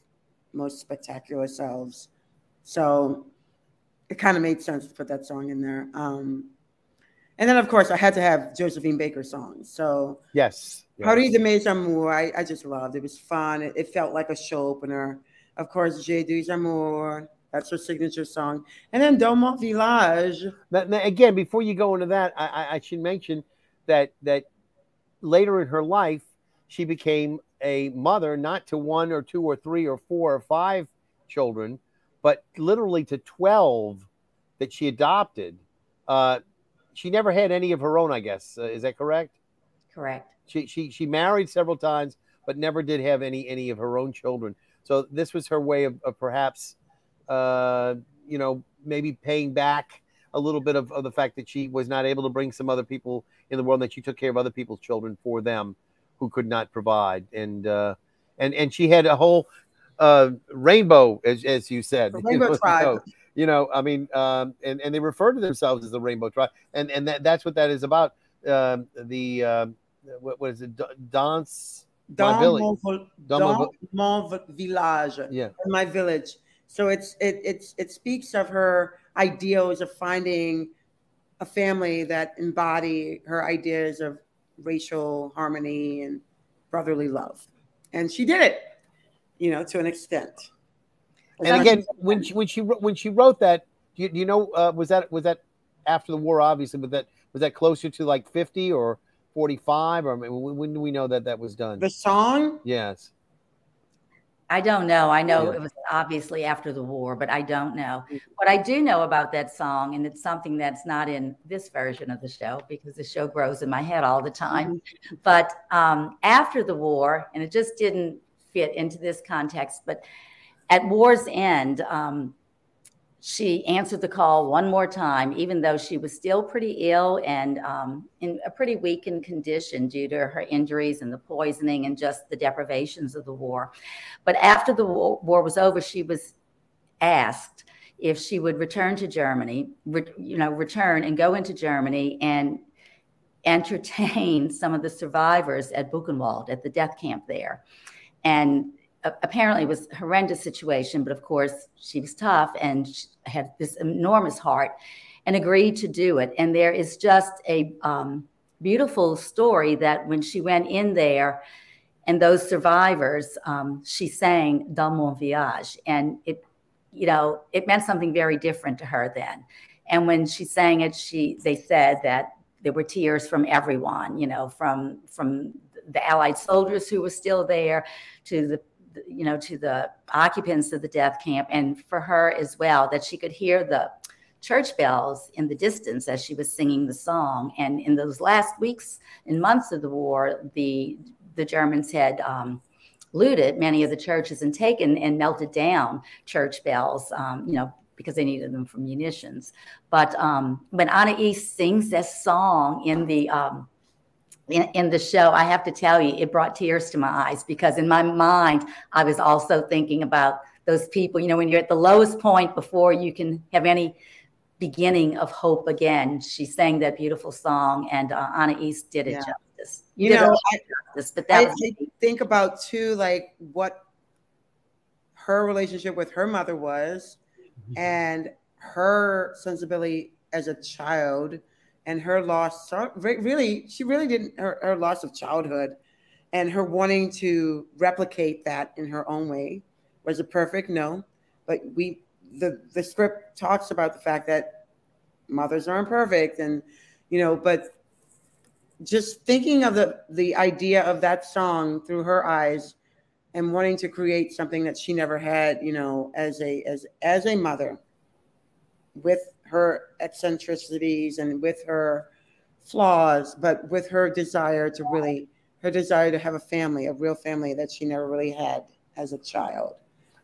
B: most spectacular selves. So it kind of made sense to put that song in there. And then, of course, I had to have Josephine Baker songs. So
A: yes.
B: Paris de Mes Amours, I just loved. It was fun. It felt like a show opener. Of course, J'ai des Amours, that's her signature song. And then Dans Mon Village.
A: Now, again, before you go into that, I should mention that later in her life, she became a mother, not to 1 or 2 or 3 or 4 or 5 children, but literally to 12 that she adopted. She never had any of her own, I guess. Is that correct?
C: Correct.
A: She married several times, but never did have any of her own children. So this was her way of perhaps, you know, maybe paying back a little bit of the fact that she was not able to bring some other people in the world, that she took care of other people's children for them who could not provide. And she had a whole rainbow, as you said.
B: Rainbow tribe.
A: You know, I mean, and they refer to themselves as the Rainbow Tribe, and that's what that is about. What is it? Dance.
B: Dans mon village.
A: Yeah.
B: My village. So it speaks of her ideals of finding a family that embody her ideas of racial harmony and brotherly love, and she did it, you know, to an extent.
A: And again, when she wrote that, do you know, was that after the war? Obviously, but was that closer to like 50 or 45, or when do we know that was done?
B: The song?
A: Yes.
C: I don't know. I know it was obviously after the war, but I don't know. What I do know about that song, and it's something that's not in this version of the show because the show grows in my head all the time, but after the war, and it just didn't fit into this context, but at war's end, she answered the call one more time, even though she was still pretty ill and in a pretty weakened condition due to her injuries and the poisoning and just the deprivations of the war. But after the war was over, she was asked if she would return to Germany, return and go into Germany and entertain some of the survivors at Buchenwald, at the death camp there. And apparently it was a horrendous situation, but of course she was tough and she had this enormous heart and agreed to do it. And there is just a beautiful story that when she went in there and those survivors, she sang Dans mon village, and it meant something very different to her then. And when she sang it, they said that there were tears from everyone, you know, from the Allied soldiers who were still there to the occupants of the death camp, and for her as well, that she could hear the church bells in the distance as she was singing the song. And in those last weeks and months of the war, the Germans had looted many of the churches and taken and melted down church bells, because they needed them for munitions. But when Anaïs sings this song in the show, I have to tell you, it brought tears to my eyes, because in my mind, I was also thinking about those people, you know, when you're at the lowest point before you can have any beginning of hope again. She sang that beautiful song, and Anaïs did it justice. I
B: think about too, like what her relationship with her mother was, and her sensibility as a child, and her loss. She really didn't. Her loss of childhood, and her wanting to replicate that in her own way. Was it perfect? No, but the script talks about the fact that mothers are imperfect, and but just thinking of the idea of that song through her eyes, and wanting to create something that she never had, as a mother, with her eccentricities and with her flaws, but with her desire to have a family, a real family that she never really had as a child.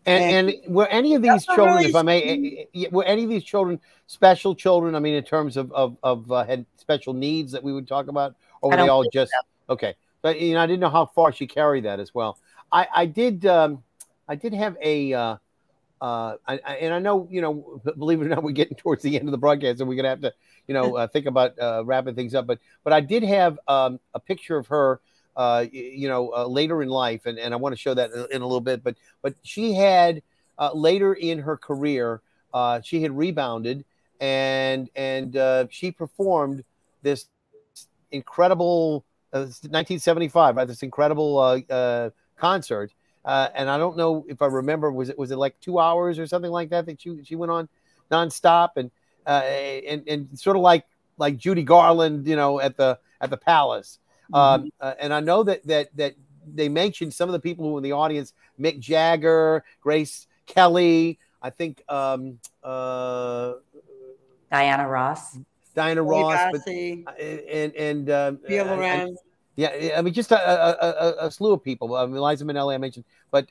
A: And were any of these children, if I may, were any of these children special children? I mean, in terms of had special needs that we would talk about, or were they all just okay? But I didn't know how far she carried that as well. I did have a, and I know, believe it or not, we're getting towards the end of the broadcast, and we're gonna have to, think about wrapping things up. But I did have a picture of her, later in life, and I want to show that in a little bit. But she had later in her career, she had rebounded, and she performed this incredible 1975, right? This incredible concert, and I don't know if I remember, was it like 2 hours or something like that she went on nonstop, and sort of like Judy Garland, at the Palace. And I know that they mentioned some of the people who were in the audience: Mick Jagger, Grace Kelly, I think,
C: Diana Ross,
A: but,
B: Via Loren.
A: Yeah, I mean, just a slew of people. Eliza Minnelli, I mentioned, but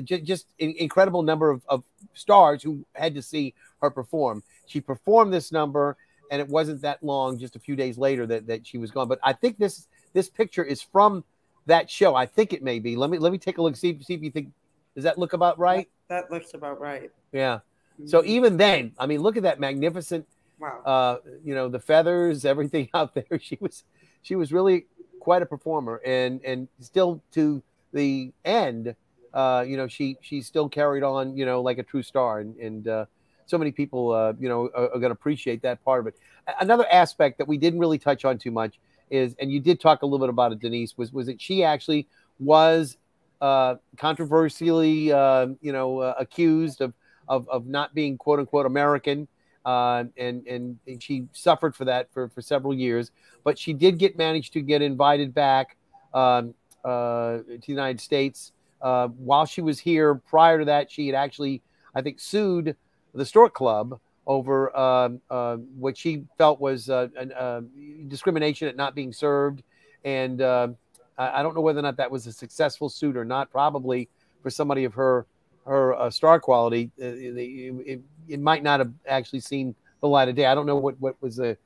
A: just incredible number of stars who had to see her perform. She performed this number, and it wasn't that long, just a few days later, that she was gone. But I think this picture is from that show. I think it may be. Let me take a look, see if you think. Does that look about right?
B: That looks about right.
A: Yeah. So even then, I mean, look at that magnificent.
B: Wow.
A: You know, the feathers, everything out there. She was really quite a performer, and still to the end, you know, she still carried on, you know, like a true star, and so many people, you know, are going to appreciate that part of it. Another aspect that we didn't really touch on too much is, and you did talk a little bit about it, Denise, was that she actually was controversially, you know, accused of not being quote unquote American. And she suffered for that for several years, but she did manage to get invited back to the United States. While she was here, prior to that, she had actually, I think, sued the Stork Club over what she felt was discrimination at not being served. And I don't know whether or not that was a successful suit or not. Probably for somebody of her star quality, it might not have actually seen the light of day. I don't know what was the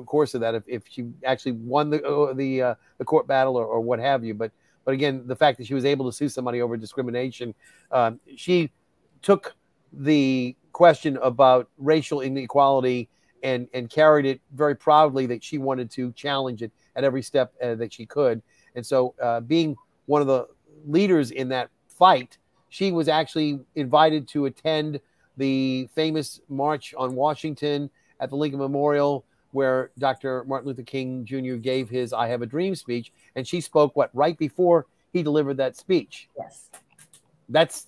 A: course of that, if she actually won the court battle or what have you. But again, the fact that she was able to sue somebody over discrimination, she took the question about racial inequality and carried it very proudly, that she wanted to challenge it at every step that she could. And so being one of the leaders in that fight, she was actually invited to attend the famous March on Washington at the Lincoln Memorial, where Dr. Martin Luther King Jr. gave his I Have a Dream speech. And she spoke, right before he delivered that speech.
C: Yes.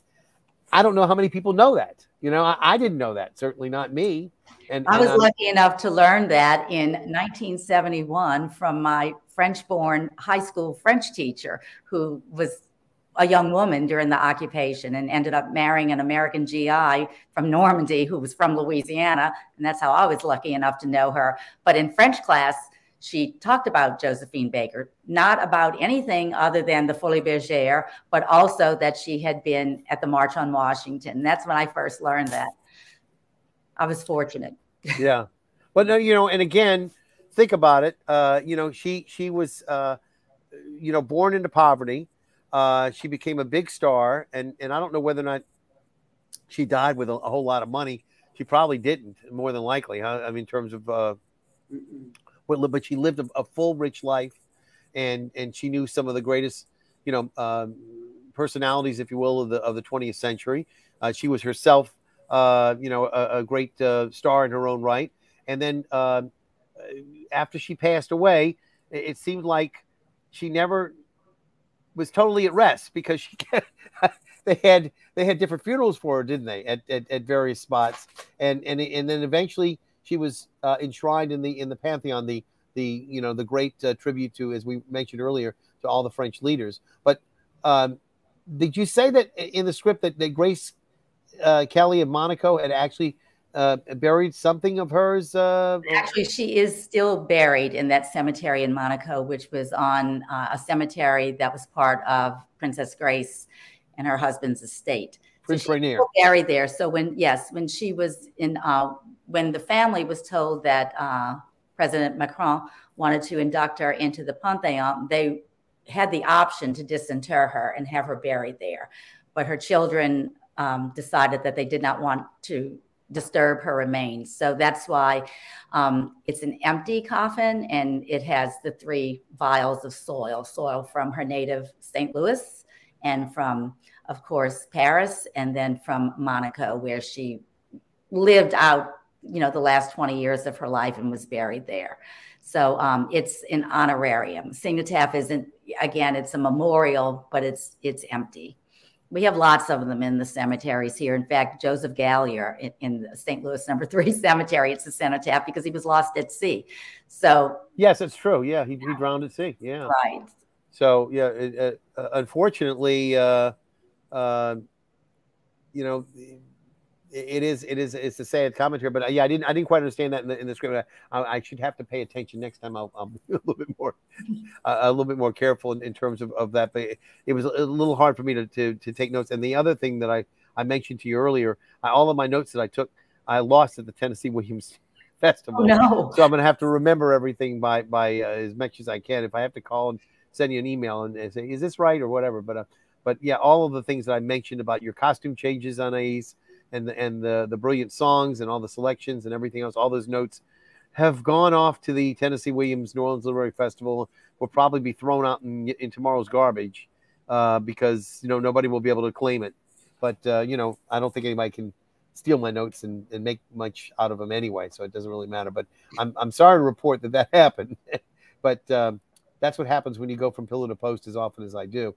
A: I don't know how many people know that. You know, I didn't know that, certainly not me. And
C: I was lucky enough to learn that in 1971 from my French-born high school French teacher, who was a young woman during the occupation and ended up marrying an American GI from Normandy who was from Louisiana. And that's how I was lucky enough to know her. But in French class, she talked about Josephine Baker, not about anything other than the Folie Bergère, but also that she had been at the March on Washington. And that's when I first learned that. I was fortunate.
A: Yeah. But no, you know, and again, think about it. You know, she was, you know, born into poverty. She became a big star, and I don't know whether or not she died with a whole lot of money. She probably didn't, more than likely. Huh? I mean, in terms of, but she lived a full, rich life, and she knew some of the greatest, you know, personalities, if you will, of the 20th century. She was herself, you know, a great star in her own right. And then after she passed away, it seemed like she never was totally at rest, because they had different funerals for her, didn't they, at various spots, and then eventually she was enshrined in the pantheon, the you know, the great tribute to, as we mentioned earlier, to all the French leaders. But did you say that in the script that Grace Kelly of Monaco had actually buried something of hers?
C: Actually, she is still buried in that cemetery in Monaco, which was on a cemetery that was part of Princess Grace and her husband's estate.
A: Prince Rainier.
C: Buried there. So when she was in, when the family was told that President Macron wanted to induct her into the Pantheon, they had the option to disinter her and have her buried there. But her children decided that they did not want to disturb her remains. So that's why it's an empty coffin, and it has the 3 vials of soil from her native St. Louis, and from, of course, Paris, and then from Monaco, where she lived out, you know, the last 20 years of her life and was buried there. So it's an honorarium. Cenotaph isn't, again, it's a memorial, but it's empty. We have lots of them in the cemeteries here. In fact, Joseph Gallier in the St. Louis No. 3 cemetery, it's a cenotaph because he was lost at sea. So
A: yes, it's true. Yeah, he drowned at sea. Yeah,
C: right.
A: So yeah, unfortunately, you know, It's a sad commentary, but yeah, I didn't quite understand that in the script. I should have to pay attention next time. I'll be a little bit more careful in terms of that. But it was a little hard for me to take notes. And the other thing that I mentioned to you earlier, all of my notes that I took, I lost at the Tennessee Williams Festival.
C: Oh, no.
A: So I'm going to have to remember everything by as much as I can. If I have to call and send you an email and say, is this right or whatever? But yeah, all of the things that I mentioned about your costume changes, Anaïs, and the brilliant songs and all the selections and everything else, all those notes have gone off to the Tennessee Williams New Orleans Literary Festival. Will probably be thrown out in tomorrow's garbage because nobody will be able to claim it. But I don't think anybody can steal my notes and make much out of them anyway, so it doesn't really matter. But I'm sorry to report that happened. But that's what happens when you go from pillar to post as often as I do.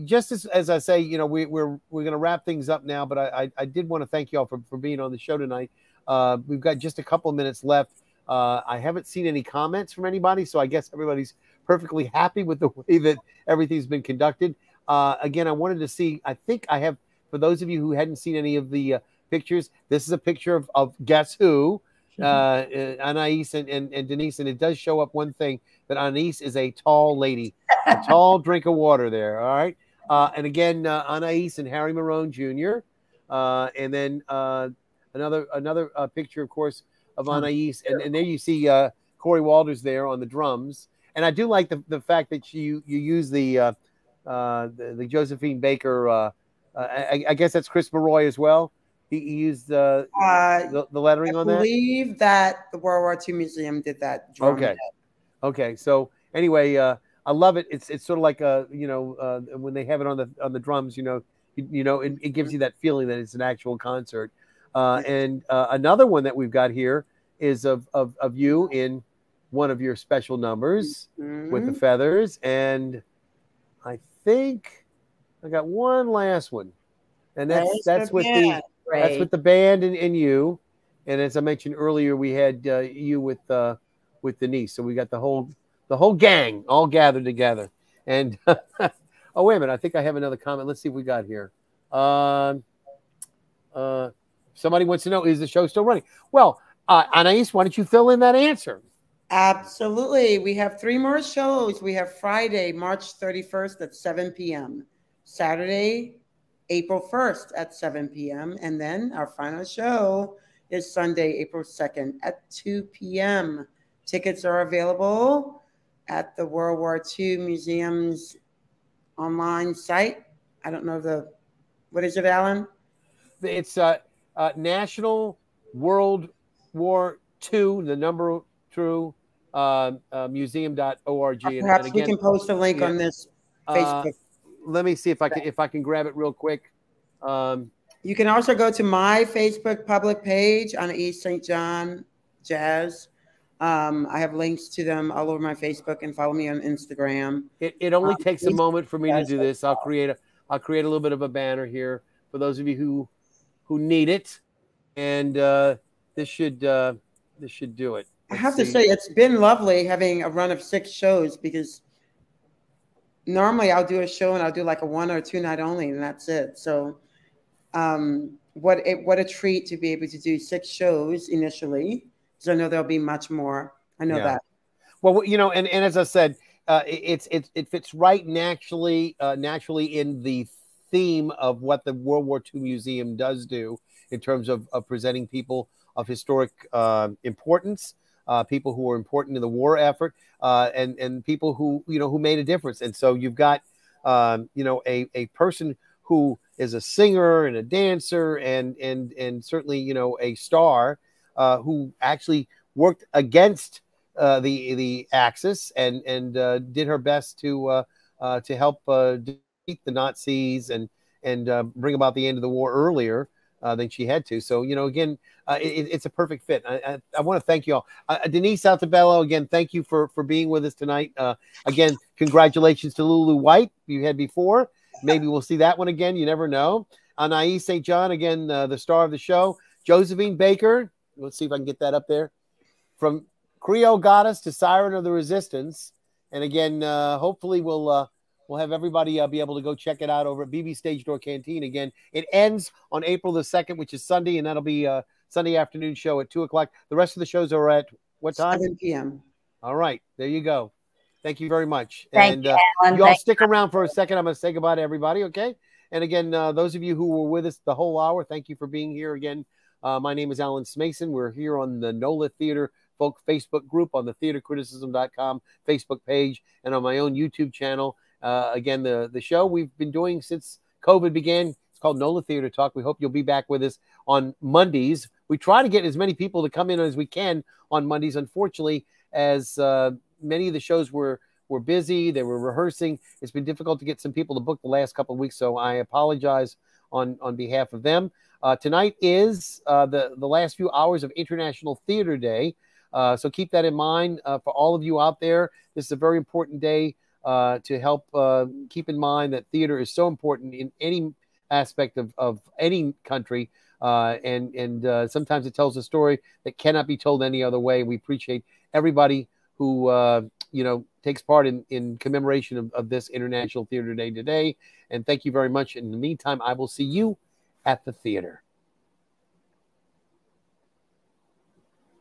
A: Just as I say, we're going to wrap things up now, but I did want to thank you all for being on the show tonight. We've got just a couple of minutes left. I haven't seen any comments from anybody, so I guess everybody's perfectly happy with the way that everything's been conducted. Again, I wanted to see, I think I have, for those of you who hadn't seen any of the pictures, this is a picture of Guess Who, Anaïs and Denise, and it does show up one thing, that Anaïs is a tall lady, a tall drink of water there, all right? And again, Anaïs and Harry Marone Jr., and then another picture, of course, of Anaïs, and there you see Corey Walters there on the drums. And I do like the fact that you use the Josephine Baker, I guess that's Chris Maroy as well. He used the lettering on that. I
B: believe that the World War II Museum did that drum.
A: Okay. So anyway, I love it. It's sort of like when they have it on the drums, it gives you that feeling that it's an actual concert. And another one that we've got here is of you in one of your special numbers with the feathers, and I think I got one last one, and that's with the band and you. And as I mentioned earlier, we had you with Denise, so we got the whole gang all gathered together. And oh, wait a minute, I think I have another comment. Let's see what we got here. Somebody wants to know, is the show still running? Well, Anaïs, why don't you fill in that answer?
B: Absolutely. We have 3 more shows. We have Friday, March 31st at 7 p.m. Saturday, April 1st at 7 p.m. And then our final show is Sunday, April 2nd at 2 p.m. Tickets are available at the World War II Museum's online site. I don't know what is it, Alan?
A: It's National World War II, the number true, museum.org.
B: Perhaps we can post a link on this Facebook.
A: Let me see if I can grab it real quick.
B: You can also go to my Facebook public page on East St. John Jazz. I have links to them all over my Facebook, and follow me on Instagram.
A: It only takes a moment for me to do this. I'll create a little bit of a banner here for those of you who need it, and this should do it.
B: I have to say, it's been lovely having a run of 6 shows, because normally I'll do a show and I'll do like a 1 or 2 night only, and that's it. So what a treat to be able to do 6 shows initially, because I know there'll be much more. I know that.
A: Well, and as I said, it fits right naturally in the theme of what the World War II Museum does do in terms of presenting people of historic importance, people who were important in the war effort, and people who made a difference. And so you've got a person who is a singer and a dancer and certainly a star who actually worked against the Axis and did her best to help defeat the Nazis and bring about the end of the war earlier than she had to. So, again, it's a perfect fit. I want to thank you all. Denise Altobello, again, thank you for being with us tonight. Again, congratulations to Lulu White you had before. Maybe we'll see that one again. You never know. Anaïs St. John, again, the star of the show. Josephine Baker, let's see if I can get that up there. From Creole Goddess to Siren of the Resistance. And again, hopefully we'll We'll have everybody be able to go check it out over at BB Stage Door Canteen. Again, it ends on April the 2nd, which is Sunday, and that'll be a Sunday afternoon show at 2 o'clock. The rest of the shows are at what time?
B: 7 p.m.
A: All right. There you go. Thank you very much.
C: Thank you, Alan.
A: You all stick around for a second. I'm going to say goodbye to everybody, okay? And again, those of you who were with us the whole hour, thank you for being here again. My name is Alan Smason. We're here on the NOLA Theater Folk Facebook group, on the theatercriticism.com Facebook page, and on my own YouTube channel. Again, the show we've been doing since COVID began, it's called NOLA Theater Talk. We hope you'll be back with us on Mondays. We try to get as many people to come in as we can on Mondays. Unfortunately, as many of the shows were busy, they were rehearsing, it's been difficult to get some people to book the last couple of weeks, so I apologize on behalf of them. Tonight is the last few hours of International Theater Day, so keep that in mind for all of you out there. This is a very important day to help keep in mind that theater is so important in any aspect of any country, and sometimes it tells a story that cannot be told any other way. We appreciate everybody who takes part in commemoration of this International Theater Day today, and thank you very much. In the meantime, I will see you at the theater.